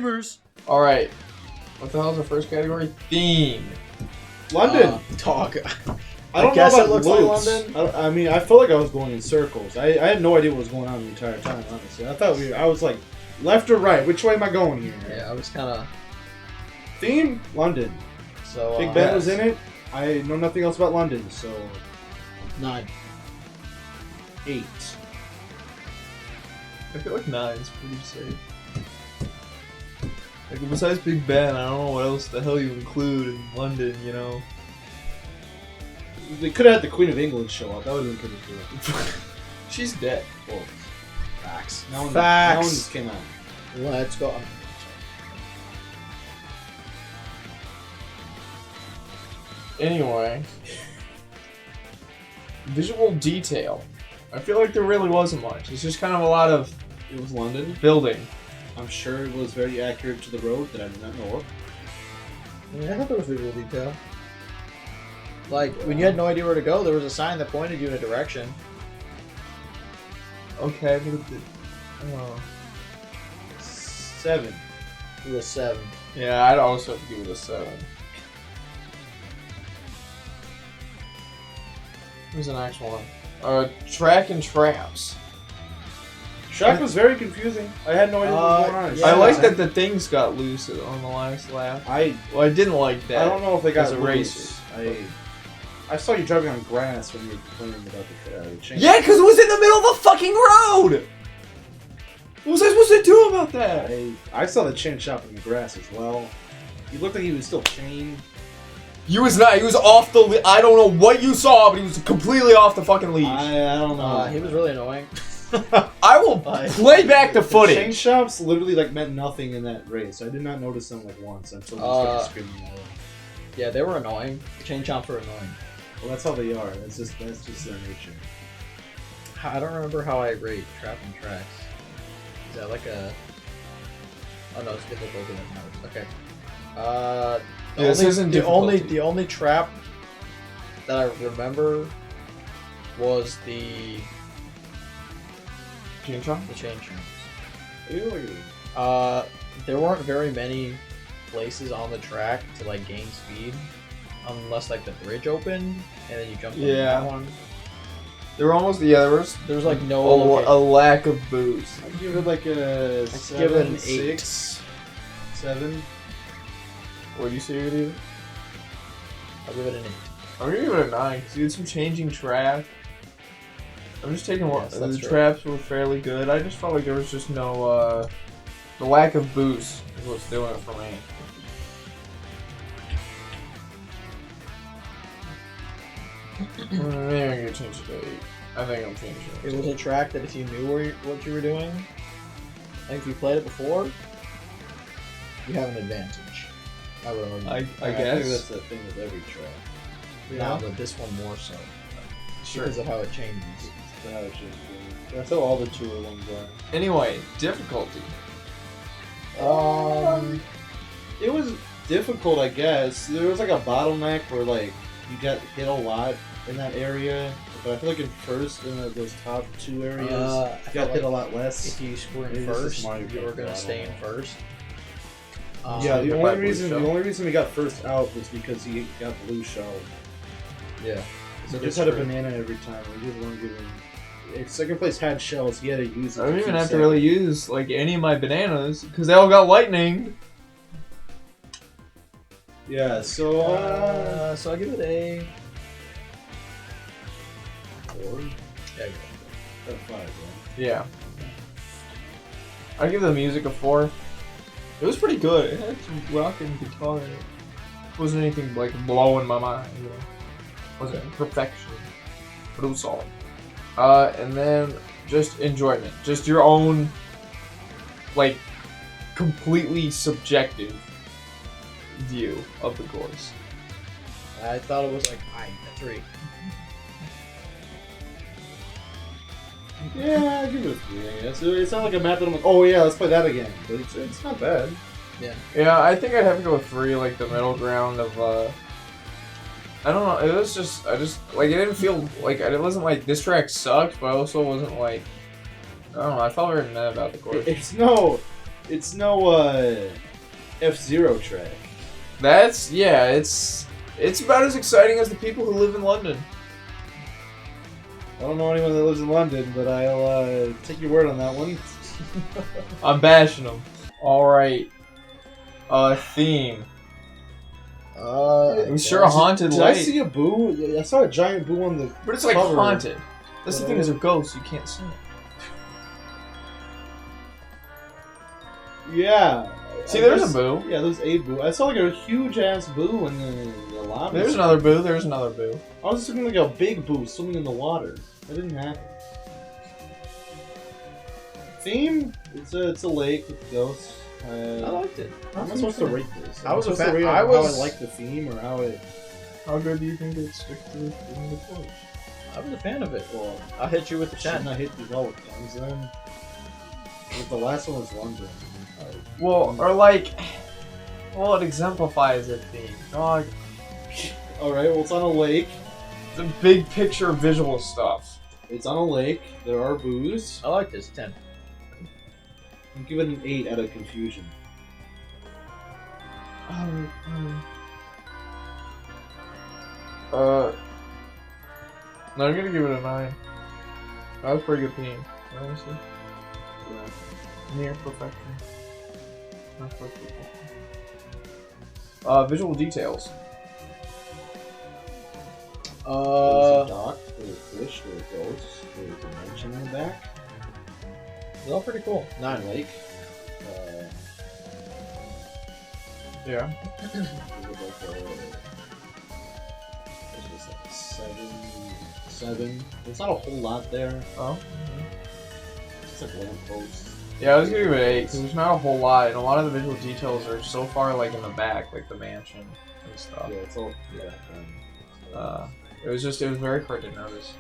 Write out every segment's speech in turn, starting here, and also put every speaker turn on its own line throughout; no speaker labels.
gamers.
All right. What the hell is the first category? Theme.
London.
Talk.
I don't
guess
know
it
about
looks like
loops.
London.
I mean, I felt like I was going in circles. I had no idea what was going on the entire time, honestly. I was like, left or right? Which way am I going here?
Yeah, I was kind of.
Theme? London.
So
Big Ben was in it. I know nothing else about London, so
9.
8.
I feel like 9's pretty safe. Like, besides Big Ben, I don't know what else the hell you include in London, you know?
They could have had the Queen of England show up. That would have been pretty cool.
She's dead.
Well, facts. That one
Facts.
just came out.
Let's go.
Anyway. Visual detail. I feel like there really wasn't much. It's just kind of a lot of
It was London.
building.
I'm sure it was very accurate to the road that I did not know of.
Yeah, I thought there was visual detail. Like, when you had no idea where to go, there was a sign that pointed you in a direction.
Okay, but it did. Oh.
7.
It was 7.
Yeah, I'd also give it a 7. Here's the next one. Track and traps.
Track was very confusing. I had no idea what was going on.
yeah.
I like that the things got loose on the last lap. I didn't like that.
I don't know if they got
as a
loose.
racer.
I saw you driving on grass when you were complaining about the chain.
Yeah, because it was in the middle of the fucking road! What was I supposed to do about that?
I saw the chain shop in the grass as well. He looked like he was still chained.
He was not. He was off the I don't know what you saw, but he was completely off the fucking leash.
I don't know.
He was really annoying.
I will play back the
Chain
footage.
shops literally like meant nothing in that race. I did not notice them like once until they started screaming at him.
Yeah, they were annoying. Chain chomps were annoying.
Well, that's how they are. That's just their nature.
I don't remember how I rate Trap and Tracks. Is that like a... Oh no, it's difficult in notes. Okay.
This isn't
the
difficulty.
only trap that I remember was the
Chain chomp?
chain chomps.
You look at
There weren't very many places on the track to like gain speed, unless like the bridge opened and then you jumped on
Yeah.
that one.
There were almost there was
like no
a lack of boost.
I'd give it like a
give it an
6, 7.
What do you say you do?
I'll give it an 8.
I'm gonna give it a 9 because you had some changing track. I'm just taking one.
Yes,
The
that's true.
traps were fairly good. I just felt like there was just no the lack of boost is what's doing it for me. Maybe I'm gonna change it to 8. I think I'm changing it.
It was a track that if you knew what you were doing, like if you played it before, you have an advantage. I would argue.
I
think
guess.
that's the thing with every track.
No, but this one more so.
Sure.
Because of how it changes.
That's how it should be. That's how all the tour ones are.
Anyway, difficulty.
It was difficult, I guess. There was like a bottleneck where like you got hit a lot in that area, but I feel like in first in those top 2 areas,
I
you
felt
got hit a
like
lot less.
if you scored
Maybe
in
this is
first,
Mario
you were
Kart,
going
I
to stay
don't
in
know.
first.
Yeah, the
by
only
Blue
reason
Shell.
we got first out was because he got blue shell.
Yeah.
So just had a banana every time. We just weren't giving. If second place had shells, he had to use it.
I don't
for
even
2
have to really use like any of my bananas because they all got lightning.
Yeah, so
So I give it a 4. Yeah, I give it
a 5, right?
Yeah. I give the music a 4. It was pretty good. It had some rocking guitar in it. It wasn't anything like blowing my mind, you know. It wasn't perfection, but it was solid. And then just enjoyment. Just your own, like, completely subjective view of the course.
I thought it was like a 3.
Yeah, I give it a 3, I guess. It's not like a map that I'm like, oh yeah, let's play that again. But it's not bad.
Yeah, I think I'd have to go with 3, like the middle ground of, I don't know, it was just, like, it didn't feel, like, it wasn't like, this track sucked, but I also wasn't like, I don't know, I felt very mad about the course.
It's no. It's no F-Zero track.
That's it's about as exciting as the people who live in London.
I don't know anyone that lives in London, but I'll take your word on that one.
I'm bashing them. All right. Theme. It was sure a haunted
Did
light.
I see a boo? I saw a giant boo on the.
But it's like
cover.
haunted. That's the thing, is they're ghosts. You can't see it.
Yeah.
See, there's a boo.
Yeah, there's a boo. I saw like a huge ass boo in the lobby.
There's another boo. There's another boo.
I was assuming like a big boo swimming in the water. That didn't happen. Theme? It's a lake with ghosts.
I liked it.
How am I supposed to rate this?
I was a
supposed to
fan.
rate
I
how
was-
I like the theme or how it.
How good do you think it sticks to the course?
I was a fan of it.
Well,
I'll hit you with the 10.
shouldn't I hit these all the times then? But the last one was London.
Well, or like, well, it exemplifies a theme. Dog.
Alright, well, it's on a lake.
The big picture visual stuff.
It's on a lake. There are boos.
I like this 10.
I'm giving it an 8 out of confusion.
No, I'm gonna give it a 9. That was a pretty good theme, honestly. Near perfection. Not perfect. Visual details.
There's a dock, there's a fish, there's ghosts, there's a dimension in the back.
It's all pretty cool. 9.
Lake.
Yeah.
Seven. There's not a whole lot there.
Oh.
It's like lampposts.
Yeah, I was gonna give it 8 because there's not a whole lot, and a lot of the visual details are so far like in the back, like the mansion and stuff.
Yeah, it's all. Yeah.
It was very hard to notice.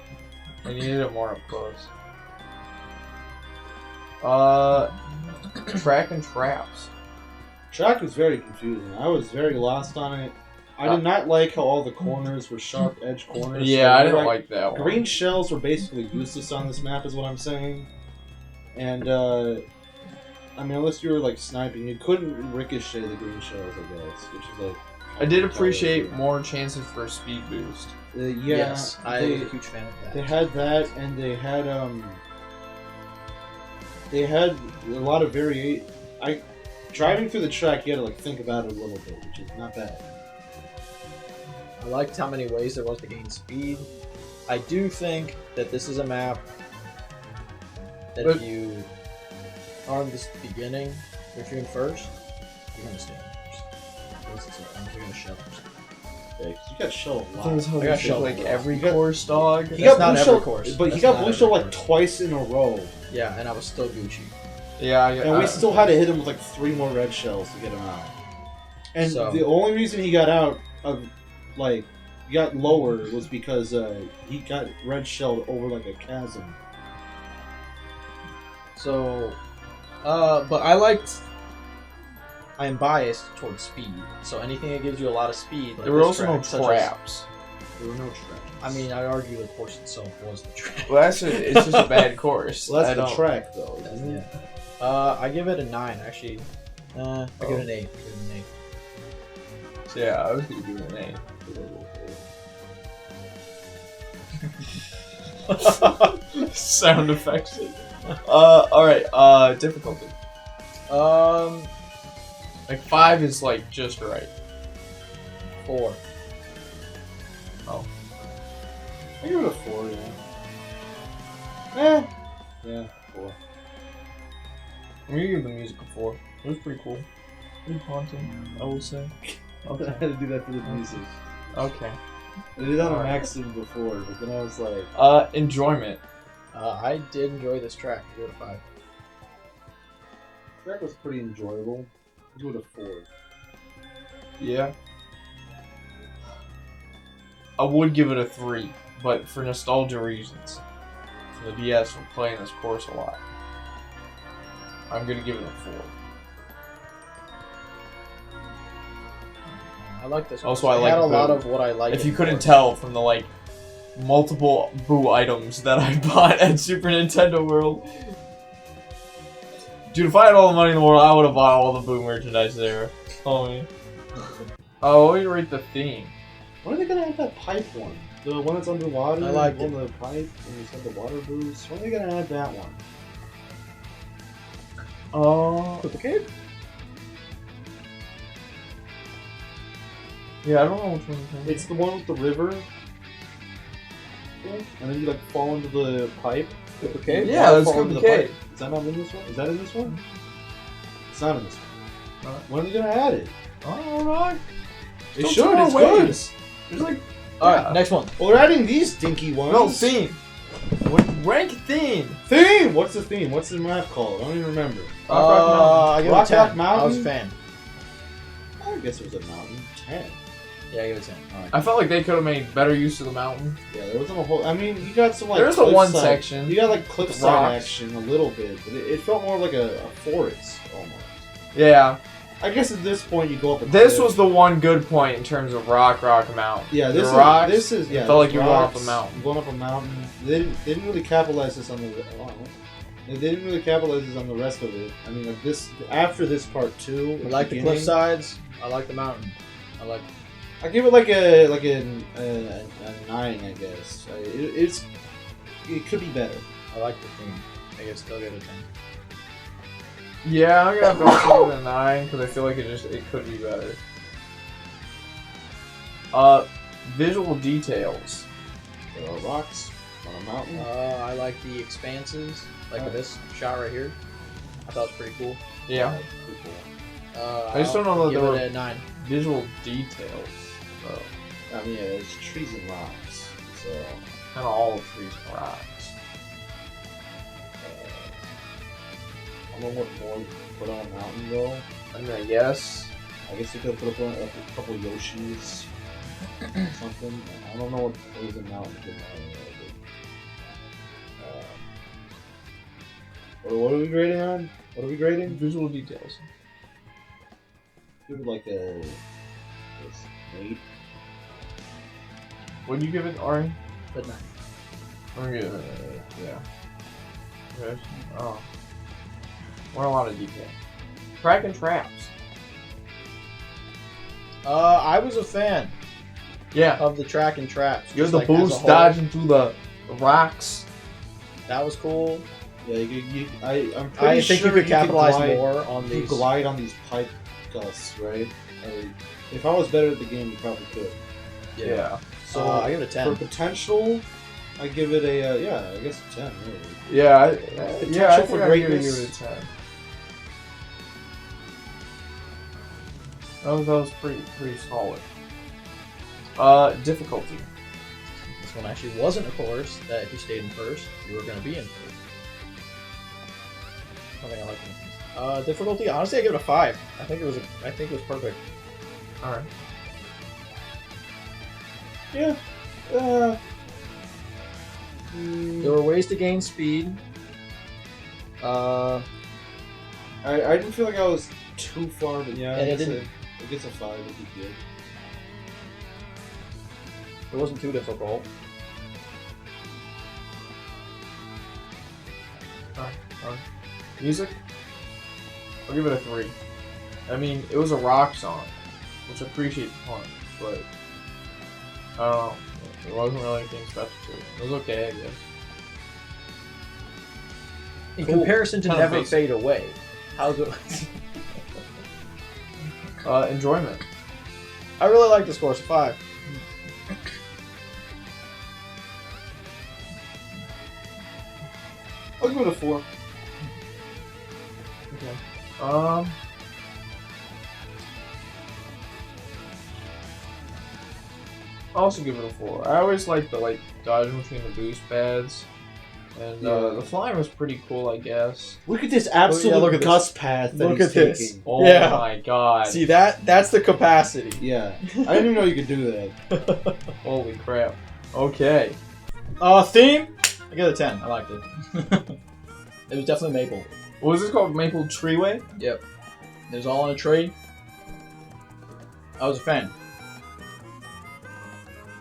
I needed it more up close. Track and traps.
Track was very confusing. I was very lost on it. I did not like how all the corners were sharp edge corners.
Yeah, I didn't like that one.
Green shells were basically useless on this map, is what I'm saying. And I mean, unless you were like sniping, you couldn't ricochet the green shells, I guess, which is like.
I did appreciate more chances for a speed boost.
Yeah,
Yes, I was a huge fan of that.
They had that, and they had a lot of driving through the track, you had to like think about it a little bit, which is not bad.
I liked how many ways there was to gain speed. I do think that this is a map that if you are in this beginning, if you're in first, you're gonna stay in first. Unless you're gonna shell or something.
Yeah, 'cause you got shell a lot.
I got shelled like every
You got-
course, dog.
He
That's
got
not
blue
every
shell,
course.
but he
That's
got
not
blue
every
shell like
course.
twice in a row,
Yeah, and I was still Gucci.
Yeah,
and we still had to hit him with like 3 more red shells to get him out. And
So-
the only reason he got out of like got lower was because he got red shelled over like a chasm.
So, but I am biased towards speed. So anything that gives you a lot of speed. Like
There were
this
also no
track, such as-
traps.
There were no traps.
I mean, I argue the course itself was the track.
Well, it's just a bad course.
Well,
I
that's the
don't-
track though.
That's-
Isn't it?
yeah. I give it a 9 actually. I give it an 8.
So, yeah, I was gonna give it an 8. Sound effects. Alright, difficulty. Like 5 is like just right.
4.
I give it a 4. Yeah. Yeah, 4.
I'm gonna give the music a 4. It was pretty cool. Pretty haunting, I will say.
I had to do that for the music.
Okay.
I did that on
Alright.
Maxim before, but then I was like,
Enjoyment.
I did enjoy this track. I give it a 5.
the track was pretty enjoyable. I give it a 4.
Yeah. I would give it a 3, but for nostalgia reasons. For the DS, we're playing this course a lot. I'm gonna give it a 4.
I like this.
Also,
one.
I like
had a
Boo.
lot of what I like.
If you couldn't tell from the like multiple Boo items that I bought at Super Nintendo World. Dude, if I had all the money in the world, I would have bought all the Boo merchandise there. Oh, me. Oh, what do you rate the theme?
When are they gonna add that pipe one? The one that's underwater?
I like
on the pipe, and it's got the water boost. When are they gonna add that one?
Oh.
With the cave?
Yeah, I don't know which one you're thinking.
It's the one with the river. And then you like fall into the pipe.
With the cave?
Yeah, let's
fall
go
into
to
the
the
pipe.
cave.
Is that not in this one? Is that in this one? It's not in this one.
Alright.
When are they gonna add it?
Alright.
They
Don't
should.
throw
It's
away.
good.
There's like...
Alright, next one.
Well, they're adding these dinky ones.
No, theme. What, rank theme.
Theme. What's the theme? What's the map called? I don't even remember.
I give it a
Rock
10.
Rock Mountain?
I was a fan.
I guess it was a mountain. 10.
Yeah, I give it a 10. Alright.
I felt like they could have made better use of the mountain.
Yeah, there wasn't a whole. I mean, you got some like.
There's the one
cliffside-
section.
You got like cliffside
Rocks.
action a little bit, but it felt more like a forest almost.
Yeah.
I guess at this point you go up.
This
cliff.
was the one good point in terms of Rock Mountain.
Yeah,
The
this
rocks,
is yeah.
it felt like
these
you were going up
rocks,
a mountain.
Going up a mountain. They didn't really capitalize this on the. Oh, they didn't really capitalize this on the rest of it. I mean, like this after this part 2.
I like the cliff sides. I like the mountain. I like.
I give it like a 9, I guess. It could be better.
I like the theme. I guess still give it a 10.
Yeah, I'm gonna have to also give it a 9 because I feel like it could be better. Visual details.
There are rocks on a mountain.
I like the expanses, like this shot right here. I thought it was pretty cool.
Yeah.
Pretty cool.
I just don't know that
give
there
it
were
a 9.
visual details. So
I mean, yeah, it's trees and rocks. So
kind of all trees and rocks.
I don't know what more you can put on a mountain though.
I mean, I guess.
I guess you could put up a couple of Yoshis or something. I don't know what is a mountain. What are we grading on? What are we grading?
Visual details.
Give it like a 8.
Would you give it, Ari?
But 9.
I'm gonna give it yeah. Okay. Oh. What a lot of detail. Track and traps.
I was a fan
Yeah.
of the track and traps.
You have
just
the
like as a
boost
whole.
dodging through the rocks.
That was cool.
Yeah, I'm pretty
I think
sure
you could capitalize
glide,
more on
You
these.
glide on these pipe gusts, right? If I was better at the game, you probably could.
Yeah.
So
I give it a 10.
For potential, I give it a I guess a 10. Really.
Yeah. I
Potential
think
for
I'd give
greatness.
it a 10. That was pretty solid. Difficulty.
This one actually wasn't a course that if you stayed in first, you were going to be in first. I think I like this. Difficulty, honestly, I give it a 5. I think it was perfect.
All right.
Yeah.
There were ways to gain speed.
I didn't feel like I was too far, but yeah,
And
I
it
guess
didn't-
it gets a 5 would be good.
It wasn't too difficult.
Music? I'll give it a 3. I mean, it was a rock song, which I appreciate the fun, but I don't know. It wasn't really anything special to it. It was okay, I guess.
In
Cool.
comparison to
Kind of
Never
basic.
Fade Away. How's it?
Enjoyment.
I really like this course, 5.
I'll give it a 4.
Okay. I'll also give it a 4. I always like the dodging between the boost pads, and
Yeah.
the flying was pretty cool, I guess.
Look at this absolute
look at this.
gust path that
Look
he's
at this.
taking.
Oh
Yeah.
my god!
See, that's the capacity.
Yeah, I didn't even know you could do that.
Holy crap! Okay.
Theme? I give it a 10. I liked it. It was definitely maple.
What was this called? Maple Treeway?
Yep. It was all on a tree. I was a fan.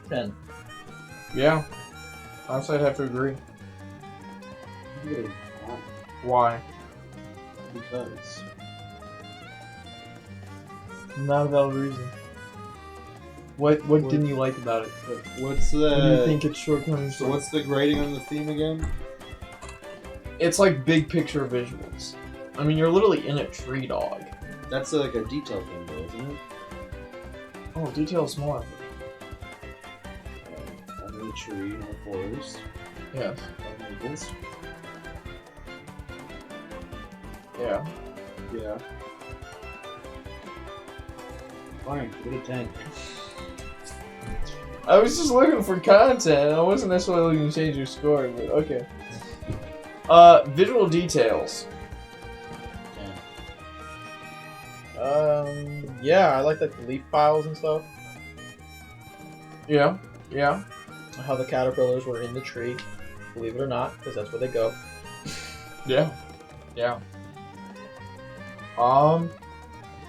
10.
Yeah. Honestly, I'd have to agree. Why?
because.
Not a valid reason. What didn't you like about it?
What's the?
What do you think its shortcomings
So
were?
what's the grading on the theme again?
It's like big picture visuals. I mean, you're literally in a tree, dog.
That's like a detail thing, though, isn't it?
Oh, detail's more.
I'm in a tree in the forest.
Yes.
Maples.
Yeah.
Yeah. Fine, give it a 10.
I was just looking for content. I wasn't necessarily looking to change your score, but okay. Visual details.
Yeah, I like the leaf piles and stuff.
Yeah. Yeah.
How the caterpillars were in the tree, believe it or not, because that's where they go.
Yeah. Yeah.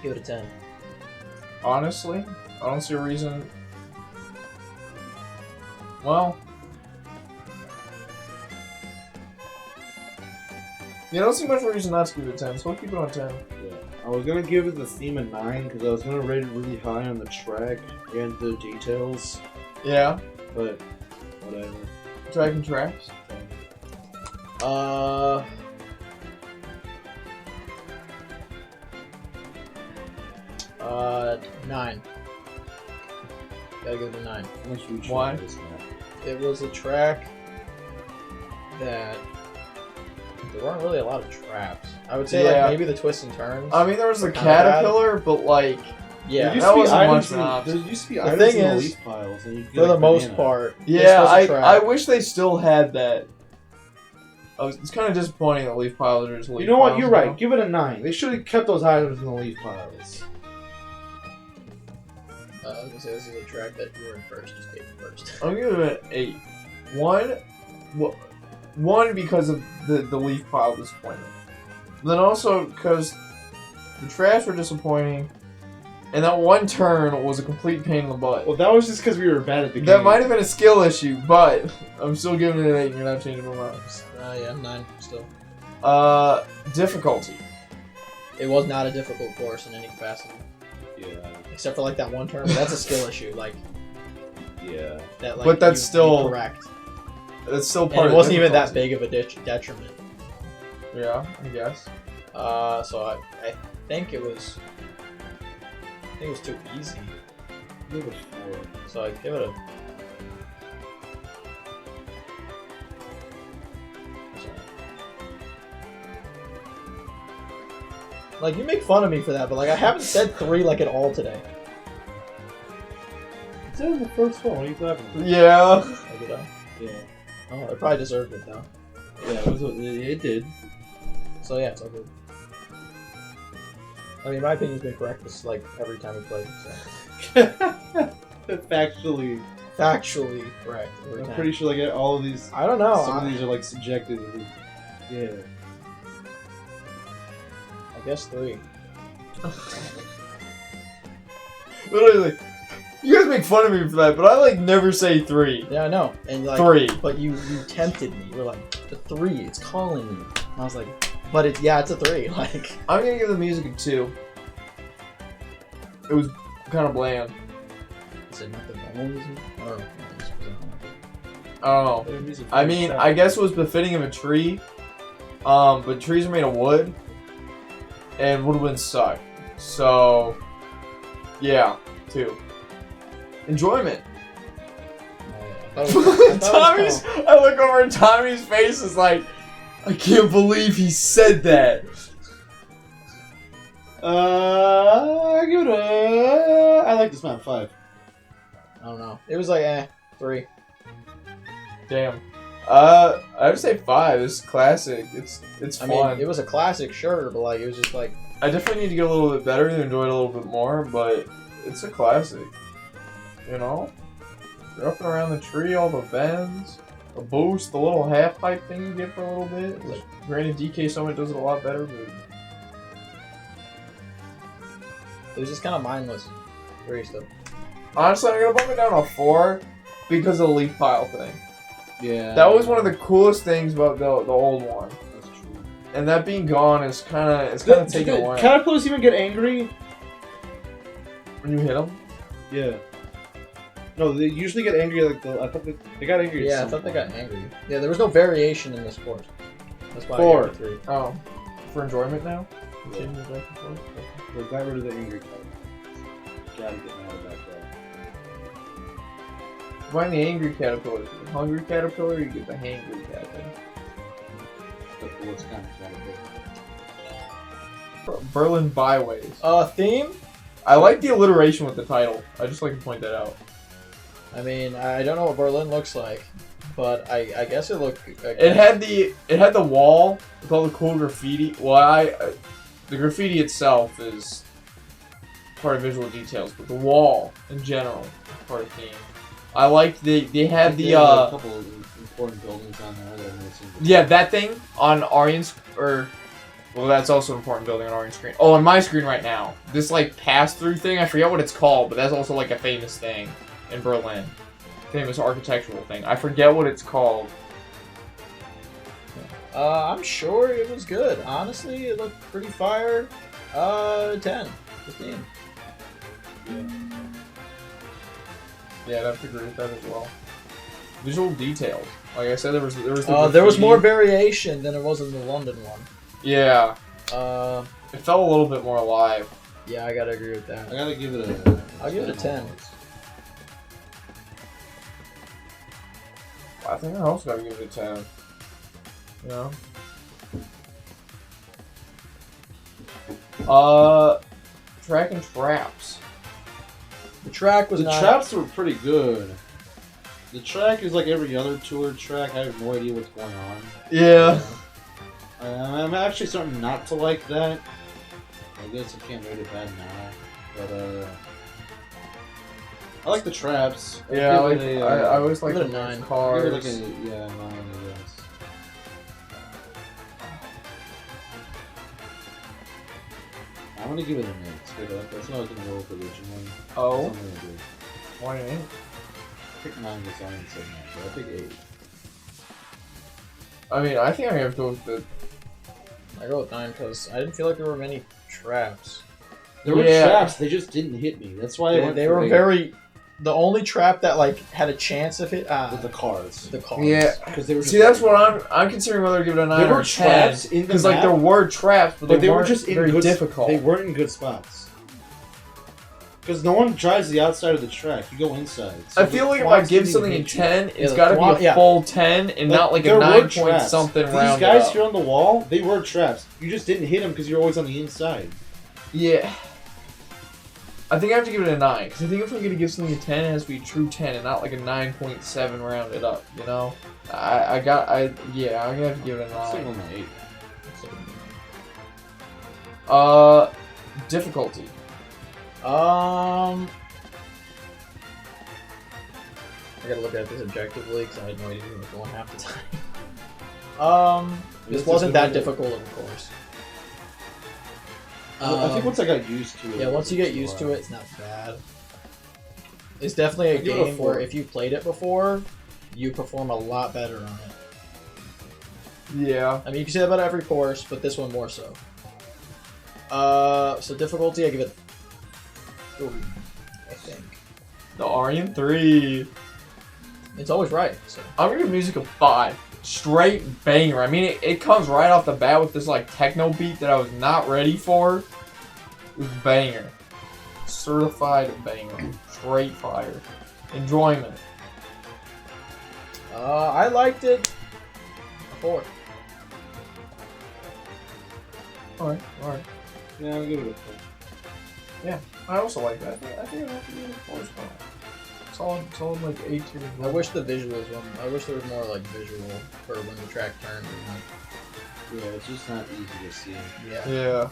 Give it a 10.
Honestly, I don't see a reason. Well, you don't see much reason not to give it a 10, so we'll keep it on 10.
Yeah. I was gonna give it the theme a 9 because I was gonna rate it really high on the track and the details,
Yeah.
but whatever.
Track and tracks.
9. Gotta give it a 9.
How much would you
Why?
rate this map?
It was a track that there weren't really a lot of traps. I would say
Yeah.
like maybe the twists and turns.
I mean, there was a
Kinda bad.
caterpillar, but like,
Yeah,
There used
that
to be
wasn't
items
much
in-
of an option.
There used to be
The
items
thing
in the
is,
leaf piles, and you could
for
get,
the
like,
most
banana.
part,
yeah,
this was a trap.
I wish they still had that. It's kind of disappointing that leaf piles are just leaf
You know what?
piles
You're
now.
right. Give it a 9. They should have kept those items in the leaf piles.
I was gonna say this is a track that you were in first. Just take it first.
I'm gonna give it an 8. One because of the leaf pile disappointment. Then also because the trash were disappointing, and that one turn was a complete pain in the butt.
Well, that was just because we were bad at the game.
That might have been a skill issue, but I'm still giving it an 8. And you're not changing my mind.
Yeah, 9 still.
Difficulty.
It was not a difficult course in any capacity,
Yeah.
except for like that one turn. But that's a skill issue. Like
Yeah.
that. Like,
But that's still
correct.
That's still
And
part
it
of
wasn't even that
difficulty.
big of a detriment.
Yeah, I guess.
So I think it was. I think it was too easy.
Give it a 4.
So I give it a. Like, you make fun of me for that, but like I haven't said 3 like at all today.
It's in the first one. What are you talking about?
Yeah.
Like, did I?
Yeah.
Oh, I probably deserved it though.
Yeah, it did.
So yeah, it's all good. I mean, my opinion's been correct this like every time we played. So
Factually.
factually correct every
I'm
time.
pretty sure like all of these.
I don't know.
Some of these are like subjective. Yeah.
I guess 3.
Literally, you guys make fun of me for that, but I like never say 3.
Yeah, I know. And like
3.
But you tempted me. You're like, the 3, it's calling me. And I was like, but it's a 3. Like,
I'm gonna give the music a 2. It was kind of bland.
is it nothing wrong with me? Or
I don't know. I mean, I guess it was befitting of a tree. But trees are made of wood, and woodwinds suck. So, yeah, 2. Enjoyment. Tommy's. I look over and Tommy's face is like, I can't believe he said that.
I give it a. I like this map 5.
I don't know. It was like 3.
Damn. I would say 5. It's classic. It's
I
fun.
mean, it was a classic, sure, but like it was just like
I definitely need to get a little bit better to enjoy it a little bit more, but it's a classic. You know? You're up and around the tree, all the bends, the boost, the little half pipe thing you get for a little bit. Like, granted, DK Summit does it a lot better, but
it was just kind of mindless. 3 stuff.
honestly, I'm gonna bump it down to 4 because of the leaf pile thing.
Yeah.
That was one of the coolest things about the old one.
That's true.
And that being gone is kind of taken away.
Caterpillars even get angry?
When you hit them?
Yeah. No, they usually get angry. Like I thought they got angry.
Yeah, I thought they got angry. Yeah, there was no variation in this course. That's why
4.
I gave it 3.
Oh, for enjoyment now.
Yeah.
Continue back and forth?
They got rid of the angry caterpillars. Gotta get mad about that.
Find the angry caterpillar. The hungry caterpillar, you get the hangry caterpillar.
What's kind of caterpillar?
Berlin Byways.
Theme?
I like the alliteration with the title. I just like to point that out.
I mean, I don't know what Berlin looks like, but I guess it looked.
It had the wall with all the cool graffiti. Well, the graffiti itself is part of visual details, but the wall in general is part of theme. I liked they had the
a couple of important buildings on there that I've never seen before.
Yeah, that thing on Aryan's well, that's also an important building on Aryan's screen. Oh, on my screen right now, this like pass-through thing. I forget what it's called, but that's also like a famous thing in Berlin. Famous architectural thing. I forget what it's called.
I'm sure it was good. Honestly, it looked pretty fire. 10, 15.
Yeah, I'd have to agree with that as well. Visual details. Like I said, there was
There was
graffiti.
more variation than it was in the London one.
Yeah.
It
It felt a little bit more alive.
Yeah, I gotta agree with that.
I gotta give it a.
I'll give it a 10.
I think I also gotta give it a 10. You know? Track and traps.
The track was
The
not.
traps were pretty good. The track is like every other tour track. I have no idea what's going on.
Yeah.
I'm actually starting not to like that. I guess I can't rate it bad now, but I like the traps.
Yeah,
I'll give it
I always like
give it
the
a 9.
cars.
I'll give it like a 9, I guess. I'm gonna give it an 8. Straight up. That's what I was gonna go with originally.
Oh,
That's what I'm gonna do.
why an 8?
I picked 9 because I didn't say 9, but I pick 8.
I mean, I think I have to go with the.
I go with 9 because I didn't feel like there were many traps.
There were
Yeah.
traps, they just didn't hit me. That's why I went
They
for
were
8
very. The only trap that like had a chance of hit.
with the cars.
The cars.
Yeah.
Because they were just
See, that's what I'm considering whether to give it a 9
There
or
were
a 10.
traps in the
Because like
map,
there were traps,
but they were
weren't
just in
very
good,
difficult.
They weren't in good spots. Because no one drives the outside of the track. You go inside. So
I feel
the
like if I
quads
give
didn't
something a
even hit you.
10, it's
the
got to
quad-
be a full 10 and not like a
there
9
were
point
traps.
something
These
rounded
guys
up.
here on the wall, they were traps. You just didn't hit them because you're always on the inside.
Yeah. I think I have to give it a 9, because I think if I'm going to give something a 10, it has to be a true 10 and not like a 9.7 rounded up, you know? Yeah, I'm going to have to give it a
Still
9.
on the 8.
Difficulty.
I gotta look at this objectively because I had no idea what was going half the time. This wasn't that difficult of a course.
I think once I got used to it.
Yeah, once you get used to it, it's not bad. It's definitely a
I'd give it a
game
4.
where if you played it before, you perform a lot better on it.
Yeah.
I mean, you can say that about every course, but this one more so. So difficulty, I give it 3, I think.
The Aryan 3.
It's always right, so.
I'm going to give music a 5. Straight banger. I mean, it comes right off the bat with this like techno beat that I was not ready for. It was banger. Certified banger. Straight fire. Enjoyment.
I liked it. A 4.
Alright.
Yeah, I'll give it a 4.
I also like that. I think I'd have to give it a 4 as well. Solid like 8 to.
I wish the visuals I wish there was more like visual for when the track turned.
Yeah, it's just not easy to see.
Yeah.
Yeah.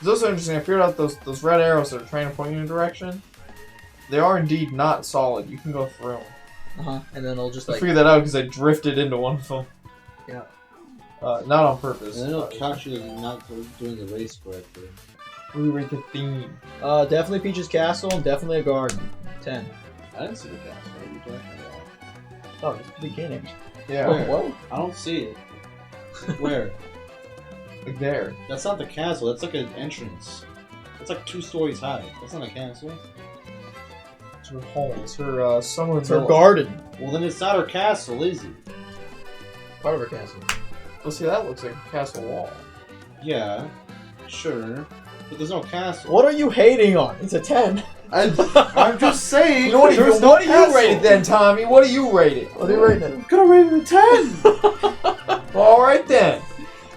It's also interesting. I figured out those red arrows that are trying to point you in a direction. They are indeed not solid. You can go through them.
And then it'll just
I
like.
figured that out because I drifted into one of them.
Yeah.
Not on purpose.
And then it'll catch you that you're not doing the race correctly.
Rewrite the theme.
Definitely Peach's Castle and definitely a garden. 10.
I didn't see the castle. What are you talking about?
Oh, it's the beginning.
Yeah.
Where?
Whoa.
I don't see it. Where?
Like there.
That's not the castle. That's like an entrance. That's like 2 stories high. That's not a castle.
It's her home. It's her summer
It's her
villa.
garden.
Well, then it's not her castle, is it?
Part of her castle.
Well, see, that looks like a castle wall.
Yeah, sure. But there's no castle.
What are you hating on? It's a 10.
I'm just saying.
You know what?
there's
What do you
castle.
rate it then, Tommy? What do you rate it?
What are you rating it?
I'm gonna rate it a 10.
All right then.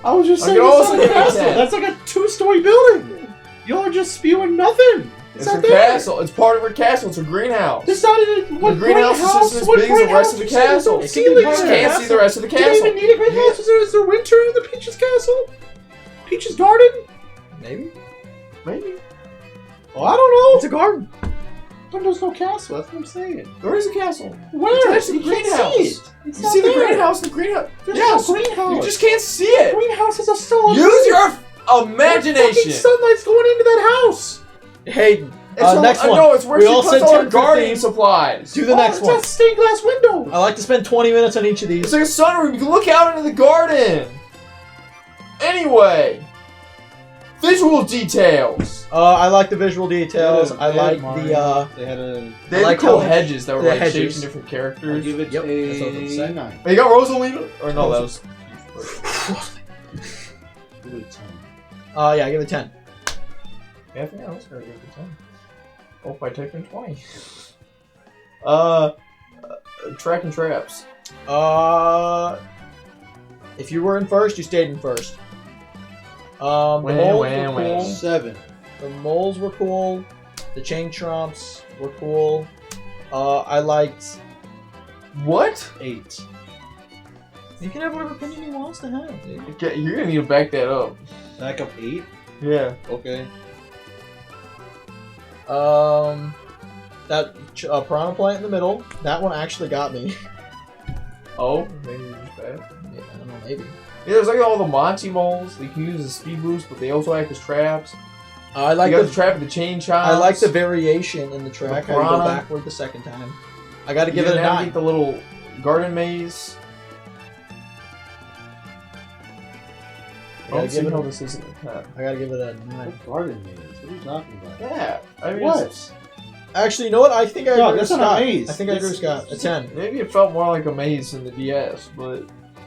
I was just
I
saying
could
it's
also
not a
give it a
castle.
10.
That's like a 2-story building. Y'all are just spewing nothing.
It's
not
her
there.
castle. It's part of her castle. It's her greenhouse.
It's not in
The greenhouse is just as big as the rest of the castle.
It
You
can be
just
bigger.
can't see the rest of the
Do they
castle.
even need a greenhouse? Is there winter in the Peach's castle? Peach's garden?
Maybe.
Maybe.
Oh, I don't
It's
know.
a garden.
But there's no castle. That's what I'm saying.
There is a castle.
Where?
It's next to the
You can't
greenhouse.
see it. It's
You
not
see the
there.
greenhouse? The greenhouse.
There's
Yes.
no greenhouse.
You just can't see it.
Greenhouse is a still.
Use your
Fucking
imagination.
sunlight's going into that house.
Hayden.
It's
Next
I
one.
know, it's where
We
she
all
puts
said
all her
10,
gardening
15.
supplies.
Do the next
it's
one.
a stained glass window.
I like to spend 20 minutes on each of these.
It's like a sunroom. You can look out into the garden. Anyway. Visual details.
I like the visual details.
Yeah,
I
they had
like
Mario.
the
They had a.
They had
like
cool
how-
hedges that were
the
like shaped
hedges.
in different
I'll
characters.
give it
Yep, that's what I was gonna say.
a 9.
They got Rosalina? Or no, that was...
Give it a 10.
yeah, give it 10.
Yeah, I think I was going to give it a 10. Oh, by taking 20. Track and traps.
If you were in first, you stayed in first. The
Wah,
moles
wah,
were
wah.
cool.
7.
The moles were cool. The chain trumps were cool. I liked.
What?
8.
You can have whatever opinion he wants to have, dude.
Okay, you're going to need to back that up.
Back up 8.
Yeah.
Okay.
That piranha plant in the middle. That one actually got me.
Oh? Maybe you're just bad.
Yeah, I don't know, maybe.
Yeah, there's like all the Monty moles. They can use as speed boost, but they also act as traps.
I like
you got
the
the trap with the chain chops.
I like the variation in the track.
The
How you go
piranha.
backward the second time. I got to
You
give it a
can
9.
navigate the little garden maze.
I
I
gotta
don't see
give it
how
a-
this isn't a 10.
I gotta give it a 9.
What garden maze? What are you talking about?
Yeah. I mean,
What?
Actually, you know what? I think I
No,
agree with
that's not
Scott.
a maze.
I think I agree with Scott. A 10.
Maybe it felt more like a maze in the DS, but...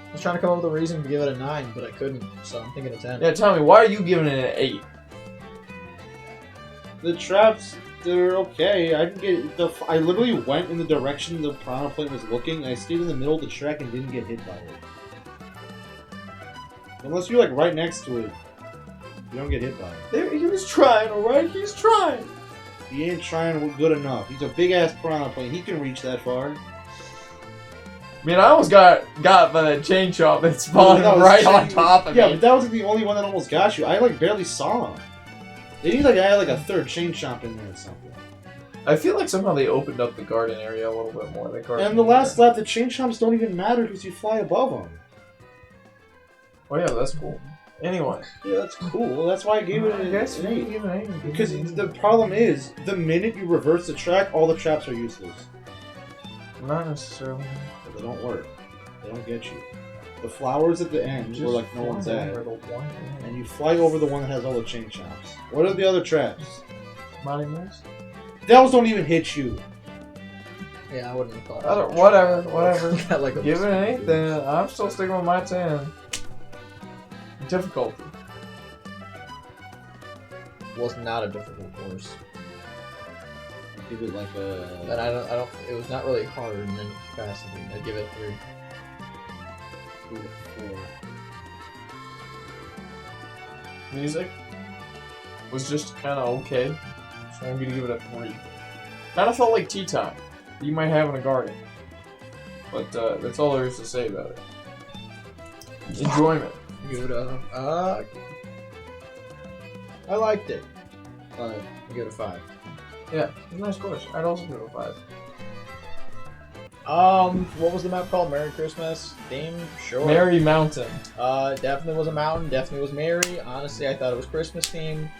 I was trying to come up with a reason to give it a 9, but I couldn't, so I'm thinking a 10.
Yeah, tell me, why are you giving it an 8?
The traps, they're okay. I can get the. I literally went in the direction the piranha plant was looking. I stayed in the middle of the track and didn't get hit by it. Unless you're like right next to it, you don't get hit by it.
There, he was trying, alright? He's trying.
He ain't trying good enough. He's a big ass piranha plant. He can reach that far.
I mean, I almost got by that chain chomp that spawned
That was
right on
chain-
top of
Yeah,
me.
but that was the only one that almost got you. I like barely saw him. They need like add like a third chain chomp in there or something.
I feel like somehow they opened up the garden area a little bit more. The garden
And the last
area.
lap, the chain chomps don't even matter because you fly above them.
Oh yeah, that's cool. Anyway.
Yeah, that's cool. That's why I gave it
I
an
guess
an
we
8.
can give it an 8.
Because the problem is, the minute you reverse the track, all the traps are useless.
Not necessarily.
But they don't work. They don't get you. The flowers at the end where like no one's at, and you fly over the one that has all the chain chomps. What are the other traps?
Monty moves?
Those don't even hit you.
Yeah, I wouldn't have thought.
Whatever.
Got like a
Give it an 8 then. I'm still sticking with my 10. Difficulty.
Was not a difficult course,
Give it like a.
but I don't. It was not really hard in any capacity. I give it 3.
4.
Music was just kind of okay, so I'm gonna give it a 3. Kind of felt like tea time that you might have in a garden, but that's all there is to say about it. Enjoyment.
Give it a. I liked it. I give it a 5.
Yeah, it was a nice course. I'd also give it a 5.
What was the map called? Merry Christmas theme? Sure.
Merry Mountain.
Definitely was a mountain. Definitely was merry. Honestly, I thought it was Christmas themed.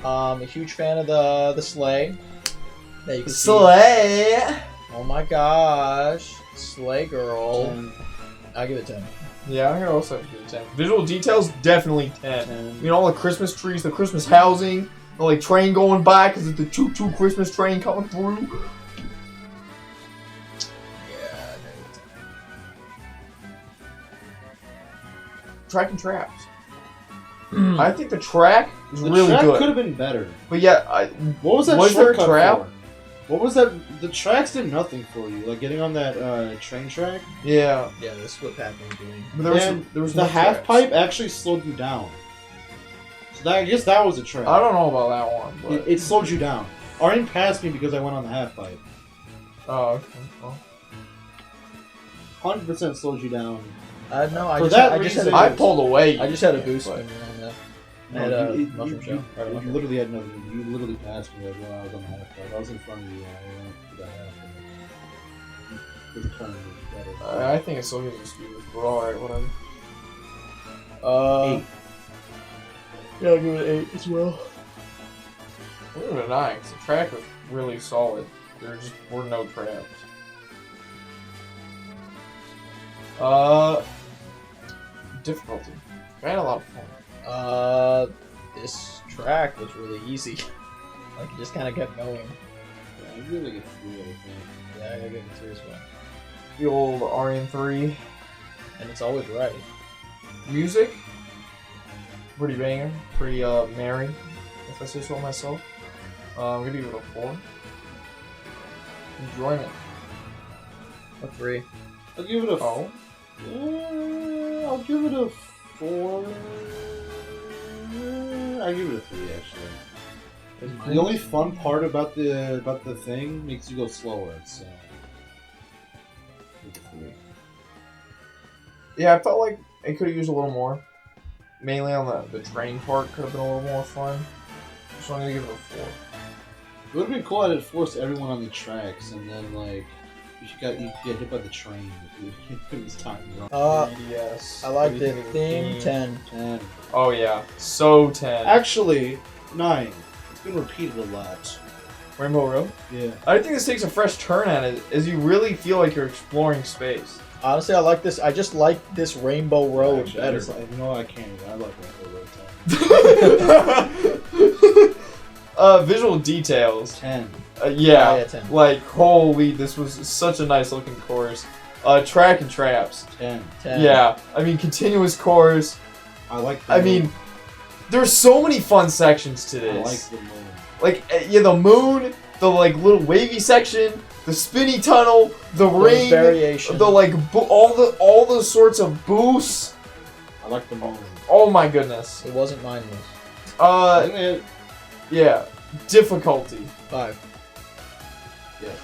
A huge fan of the sleigh. That you can see.
Slay.
Oh my gosh, sleigh girl.
10.
I give it 10.
Yeah, I'm gonna also have to give it 10. Visual details, definitely 10.
10.
You know, all the Christmas trees, the Christmas housing, the like train going by because it's the choo-choo Christmas train coming through.
Yeah.
Track and traps. I think the track is
The
really
track
good.
could have been better.
But yeah,
What was that
Was there a
shortcut
trap?
for? What was that? The tracks did nothing for you. Like getting on that train track.
yeah.
Yeah, this is what Pat was doing.
But there was,
And
there was
the
no
half
tracks.
pipe actually slowed you down. So that, I guess that was a trap.
I don't know about that one, but...
It slowed you down. Arden passed me because I went on the half pipe.
Oh, okay. Well,
100% slowed you down.
No, I
For
just,
that
I just had
reason-
a
I
boost.
pulled away.
I just had a boost
but-
when we were on that. I
No,
had a
you,
mushroom shell. Or a
you
mushroom.
literally had nothing. You literally passed me when I was on the half pipe. I was in front of you when I went to the half pipe. This turn was better.
I think it's still getting stupid, but alright, whatever.
8.
Yeah, I'll give it an 8 as well.
I'll give it a 9, because the track was really solid. There just were no traps. Difficulty. I had a lot of fun.
This track was really easy. Like, it just kind of kept going.
Yeah, I really get 3, I think.
Yeah, I gotta give it 3 as well.
The old RN3.
And it's always right.
Music. Pretty banger. Pretty, merry, if I say so myself. I'm gonna give it a 4. Enjoyment.
A 3.
I'll give it a.
Oh.
I'll give it a 4. I'll give it a 3 actually. The only fun part about the thing makes you go slower. So. It's a 3.
Yeah, I felt like it could have used a little more. Mainly on the train part could have been a little more fun. So I'm gonna give it a 4.
It would have been cool if it forced everyone on the tracks, and then like you get hit by the train if it was time wrong.
3DS.
I liked
What do you
it.
think of
Theme 10.
10.
Oh yeah, so 10.
Actually, 9. It's been repeated a lot.
Rainbow Road.
Yeah.
I think this takes a fresh turn at it, as you really feel like you're exploring space.
Honestly, I like this. I just like this Rainbow Road
Actually,
better.
you know what, I can't even. I like Rainbow Road 10.
Visual details.
10.
Yeah,
yeah, 10.
like holy, this was such a nice looking course. Track and traps.
10.
10.
Yeah, I mean continuous course.
I like the
I
moon.
mean, there's so many fun sections to
I
this.
like the moon.
Like yeah, the moon, the like little wavy section, the spinny tunnel, the
Those
ring,
variations.
the like all the sorts of boosts.
I like the moon.
Oh my goodness.
It wasn't mindless.
I think it-
Yeah, difficulty,
5.
yes.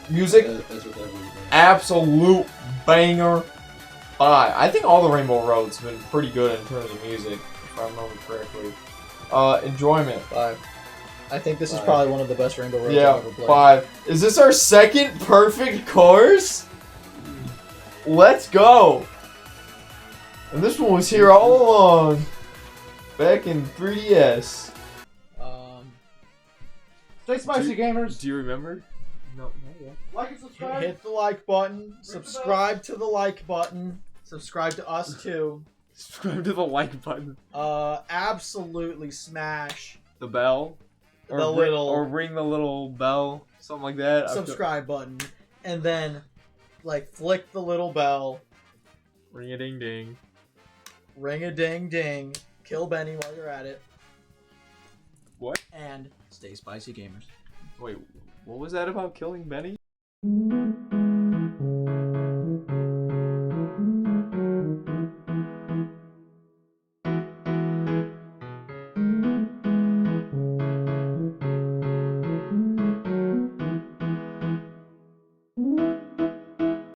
music,
That's with everything.
absolute banger. I think all the Rainbow Roads have been pretty good in terms of music, if I remember correctly. Enjoyment.
5. I think this is
5.
probably one of the best Rainbow Roads
Yeah,
I've ever played.
5. Is this our second perfect course? Let's go! And this one was here all along. Back in 3DS.
Stay spicy, gamers.
Do you remember? No, not yet.
Like and subscribe.
Hit the like button. Subscribe to the like button. Subscribe to us too.
Subscribe to the like button.
Absolutely smash
The bell. Or
the little
or ring the little bell. Something like that.
subscribe button, and then like flick the little bell.
Ring a ding ding.
Ring a ding ding. Kill Benny while you're at it.
What?
And stay spicy, gamers.
Wait, what was that about killing Benny?